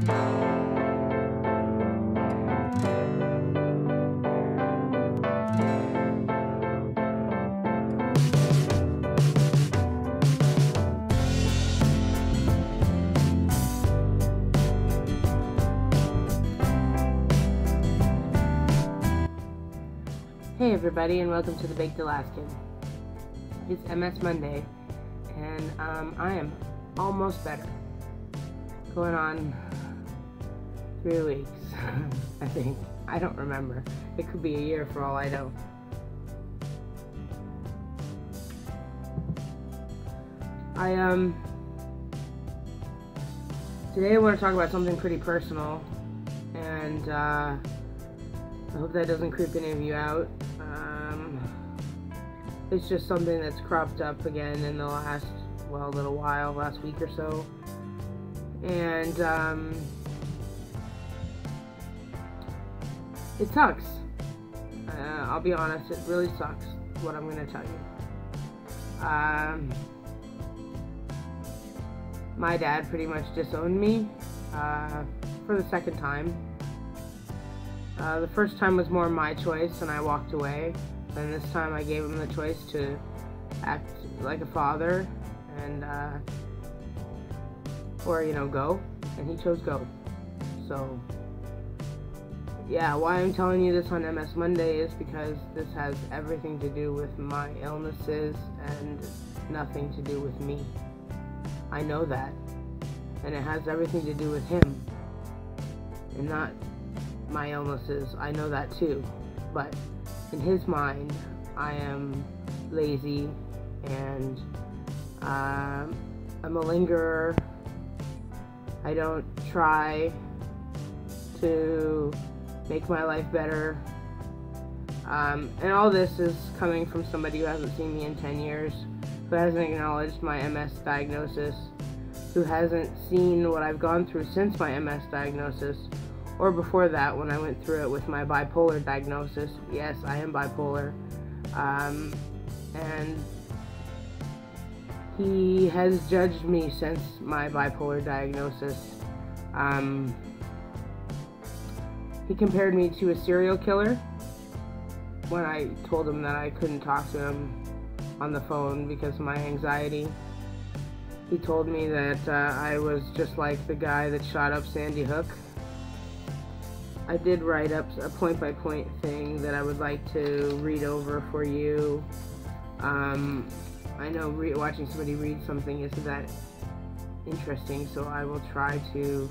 Hey everybody, and welcome to the Baked Alaskan. It's MS Monday, and I am almost better. Going on 3 weeks, I think. I don't remember. It could be a year for all I know. Today I want to talk about something pretty personal, and I hope that doesn't creep any of you out. It's just something that's cropped up again in the last, little while, last week or so. And it sucks. I'll be honest, it really sucks what I'm going to tell you. My dad pretty much disowned me for the second time. The first time was more my choice and I walked away. And this time I gave him the choice to act like a father and, go. And he chose go. So, yeah, why I'm telling you this on MS Monday is because this has everything to do with my illnesses and nothing to do with me. I know that. And it has everything to do with him and not my illnesses. I know that too. But in his mind, I am lazy and I'm a lingerer. I don't try to make my life better. And all this is coming from somebody who hasn't seen me in 10 years, who hasn't acknowledged my MS diagnosis, who hasn't seen what I've gone through since my MS diagnosis, or before that when I went through it with my bipolar diagnosis. Yes, I am bipolar. And he has judged me since my bipolar diagnosis. He compared me to a serial killer when I told him that I couldn't talk to him on the phone because of my anxiety. He told me that I was just like the guy that shot up Sandy Hook. I did write up a point-by-point thing that I would like to read over for you. I know watching somebody read something isn't that interesting, so I will try to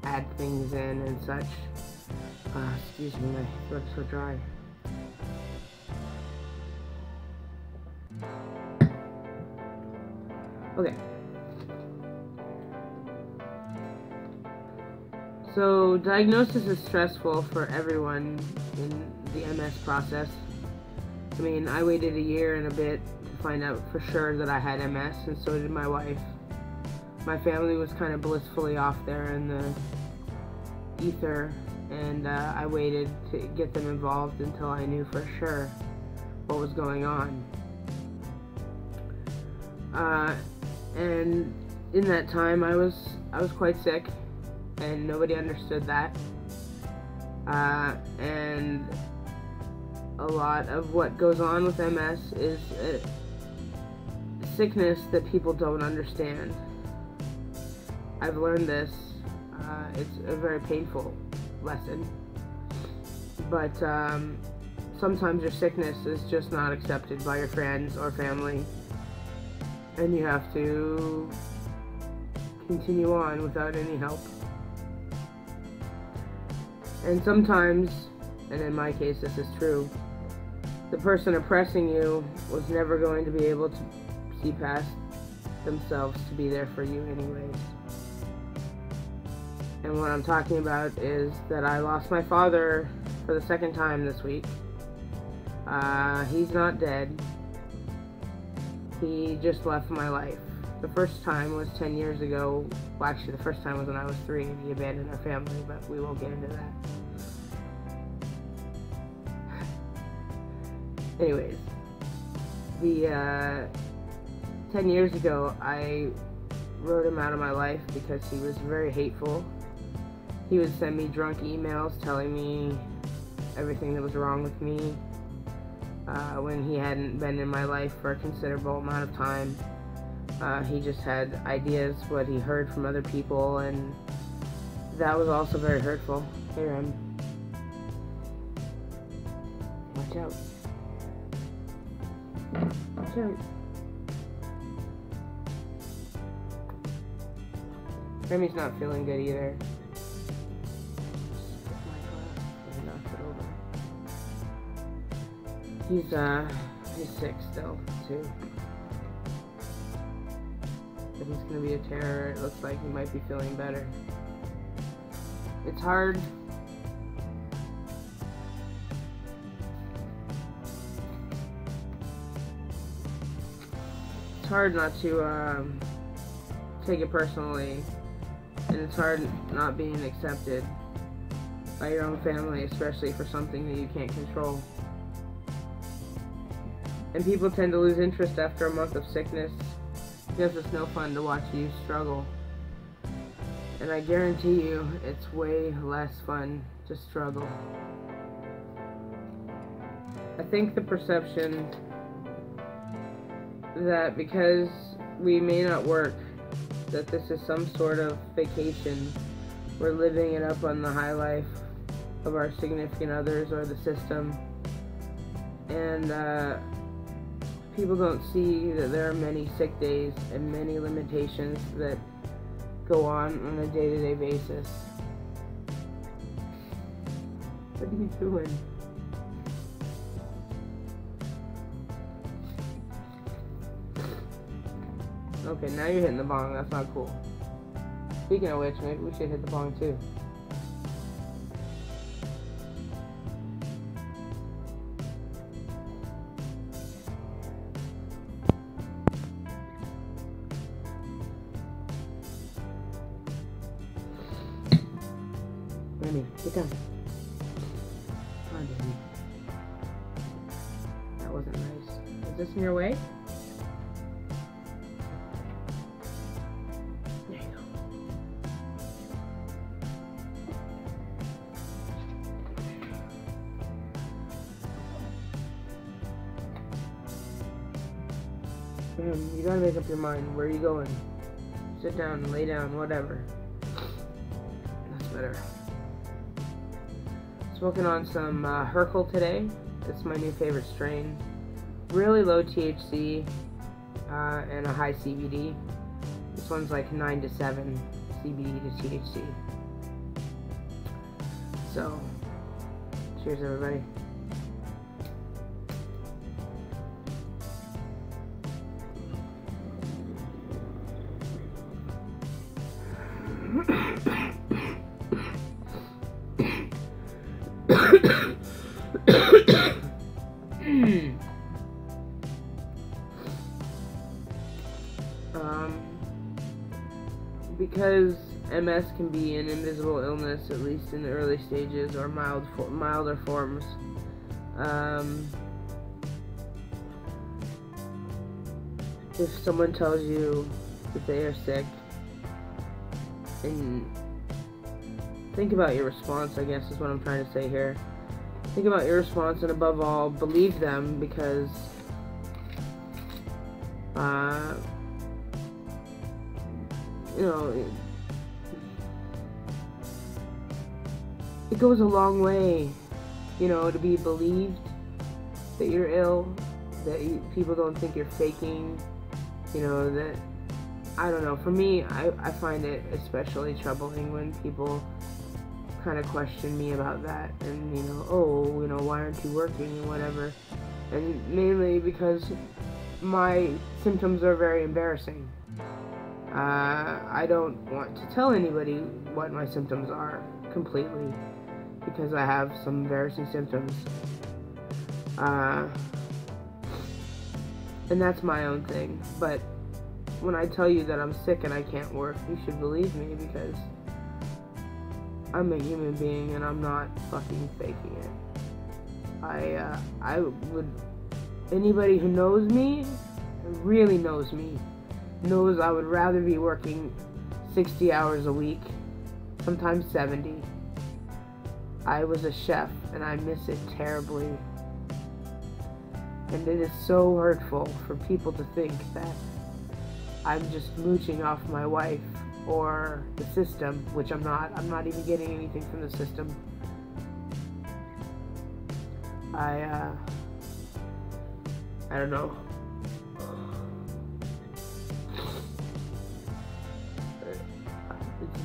add things in and such. Excuse me, my throat's so dry. Okay. So, diagnosis is stressful for everyone in the MS process. I mean, I waited a year and a bit to find out for sure that I had MS, and so did my wife. My family was kind of blissfully off there in the ether, and I waited to get them involved until I knew for sure what was going on. And in that time, I was quite sick. And nobody understood that. And a lot of what goes on with MS is a sickness that people don't understand. I've learned this. It's a very painful lesson. But sometimes your sickness is just not accepted by your friends or family. And you have to continue on without any help. And sometimes, and in my case this is true, the person oppressing you was never going to be able to see past themselves to be there for you anyways. And what I'm talking about is that I lost my father for the second time this week. He's not dead. He just left my life. The first time was 10 years ago. Well, actually, the first time was when I was 3 and he abandoned our family, but we won't get into that. Anyways, the 10 years ago, I wrote him out of my life because he was very hateful He would send me drunk emails telling me everything that was wrong with me when he hadn't been in my life for a considerable amount of time. He just had ideas, what he heard from other people, and that was also very hurtful. Hey, Rem. Watch out. Watch out. Remy's not feeling good either. He's sick still, too. If he's gonna be a terror, it looks like he might be feeling better. It's hard. It's hard not to take it personally, and it's hard not being accepted by your own family, especially for something that you can't control. And people tend to lose interest after a month of sickness because it's no fun to watch you struggle. And I guarantee you, it's way less fun to struggle. I think the perception that because we may not work, that this is some sort of vacation, we're living it up on the high life of our significant others or the system. And people don't see that there are many sick days and many limitations that go on a day-to-day basis. What are you doing? Okay, now you're hitting the bong. That's not cool. Speaking of which, maybe we should hit the bong too. Remy, get down. Come on, baby. That wasn't nice. Is this in your way? There you go. You gotta make up your mind. Where are you going? Sit down, lay down, whatever. That's better. Smoking on some Herkel today. It's my new favorite strain. Really low THC and a high CBD. This one's like 9 to 7 CBD to THC. So, cheers everybody. Because MS can be an invisible illness, at least in the early stages or milder forms. If someone tells you that they are sick, and think about your response, I guess is what I'm trying to say here. Think about your response, and above all, believe them, because you know, it goes a long way, you know, to be believed that you're ill, that people don't think you're faking, you know, that, I don't know, for me, I find it especially troubling when people kind of question me about that, and, you know, oh, you know, why aren't you working, and whatever, and mainly because my symptoms are very embarrassing. I don't want to tell anybody what my symptoms are completely, because I have some embarrassing symptoms. And that's my own thing. But when I tell you that I'm sick and I can't work, you should believe me, because I'm a human being and I'm not fucking faking it. I would, anybody who knows me, really knows me, knows I would rather be working 60 hours a week sometimes 70. I was a chef, and I miss it terribly. And it is so hurtful for people to think that I'm just mooching off my wife or the system, which I'm not. I'm not even getting anything from the system. I don't know.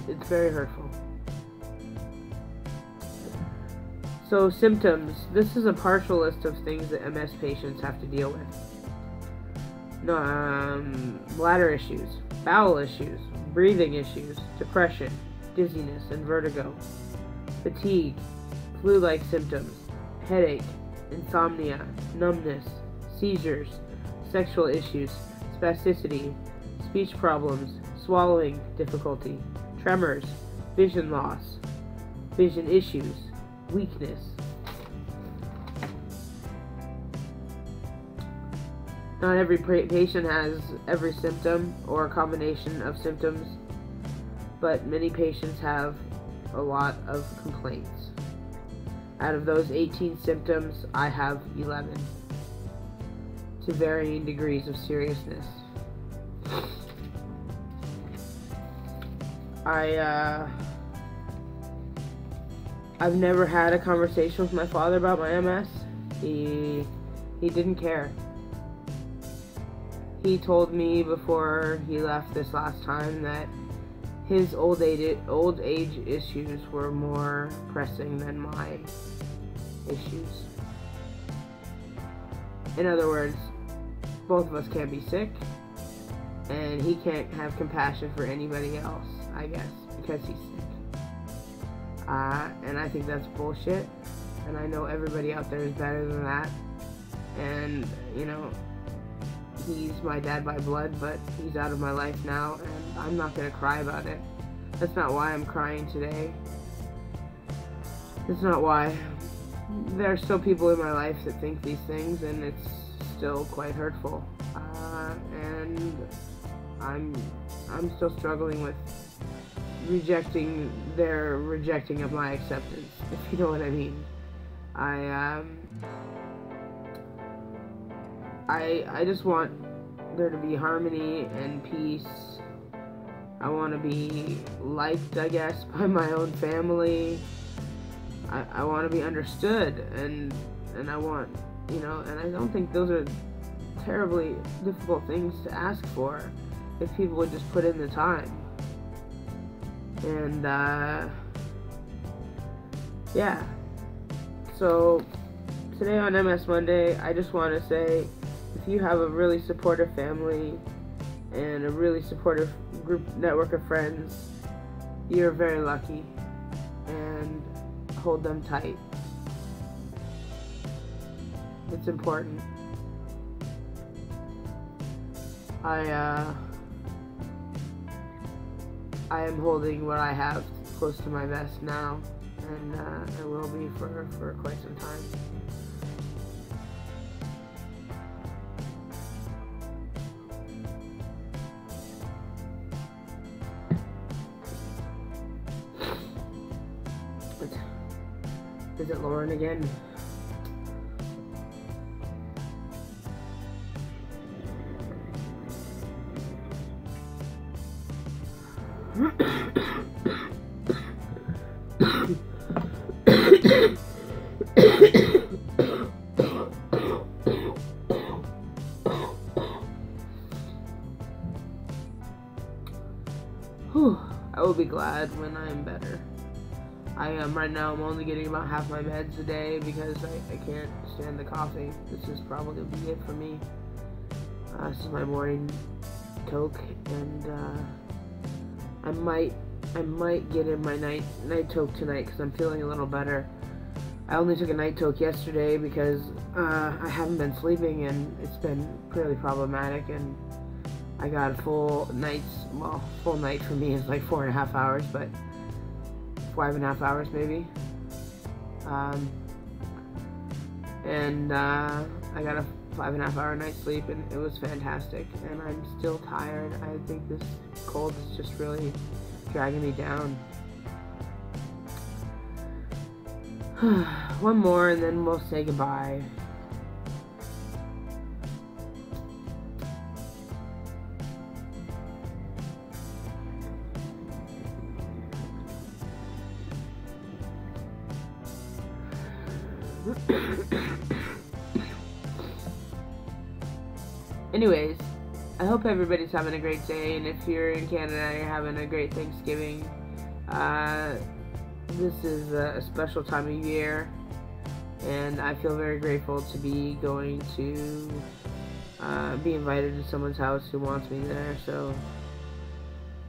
It's very hurtful. So, symptoms. This is a partial list of things that MS patients have to deal with. Bladder issues, bowel issues, breathing issues, depression, dizziness and vertigo, fatigue, flu-like symptoms, headache, insomnia, numbness, seizures, sexual issues, spasticity, speech problems, swallowing difficulty, tremors, vision loss, vision issues, weakness. Not every patient has every symptom or a combination of symptoms, but many patients have a lot of complaints. Out of those 18 symptoms, I have 11, to varying degrees of seriousness. I've never had a conversation with my father about my MS. He didn't care. He told me before he left this last time that his old age issues were more pressing than my issues. In other words, both of us can't be sick, and he can't have compassion for anybody else, I guess, because he's sick. And I think that's bullshit, and I know everybody out there is better than that, and, you know, he's my dad by blood, but he's out of my life now, and I'm not gonna cry about it. That's not why I'm crying today. That's not why. There are still people in my life that think these things, and it's still quite hurtful. And I'm still struggling with their rejecting of my acceptance, if you know what I mean. I just want there to be harmony and peace. I want to be liked, I guess, by my own family. I want to be understood, and I want, you know, and I don't think those are terribly difficult things to ask for if people would just put in the time. And yeah, so today on MS Monday, I just want to say, if you have a really supportive family and a really supportive network of friends, you're very lucky, and hold them tight. It's important. I am holding what I have close to my vest now, and I will be for quite some time. Is it Lauren again? I will be glad when I am better. Right now I'm only getting about half my meds a day because I can't stand the coffee. This is probably going to be it for me. This is my morning Coke, and I might get in my night Coke tonight because I'm feeling a little better. I only took a night Coke yesterday because I haven't been sleeping, and it's been pretty problematic, and I got a full night for me is like 4.5 hours, but 5.5 hours maybe. And I got a 5.5 hour night's sleep, and it was fantastic, and I'm still tired. I think this cold is just really dragging me down. One more and then we'll say goodbye. Anyways, I hope everybody's having a great day, and if you're in Canada, you're having a great Thanksgiving. This is a special time of year, and I feel very grateful to be going to be invited to someone's house who wants me there. So,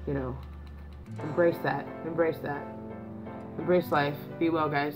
you know, embrace that. Embrace life. Be well, guys.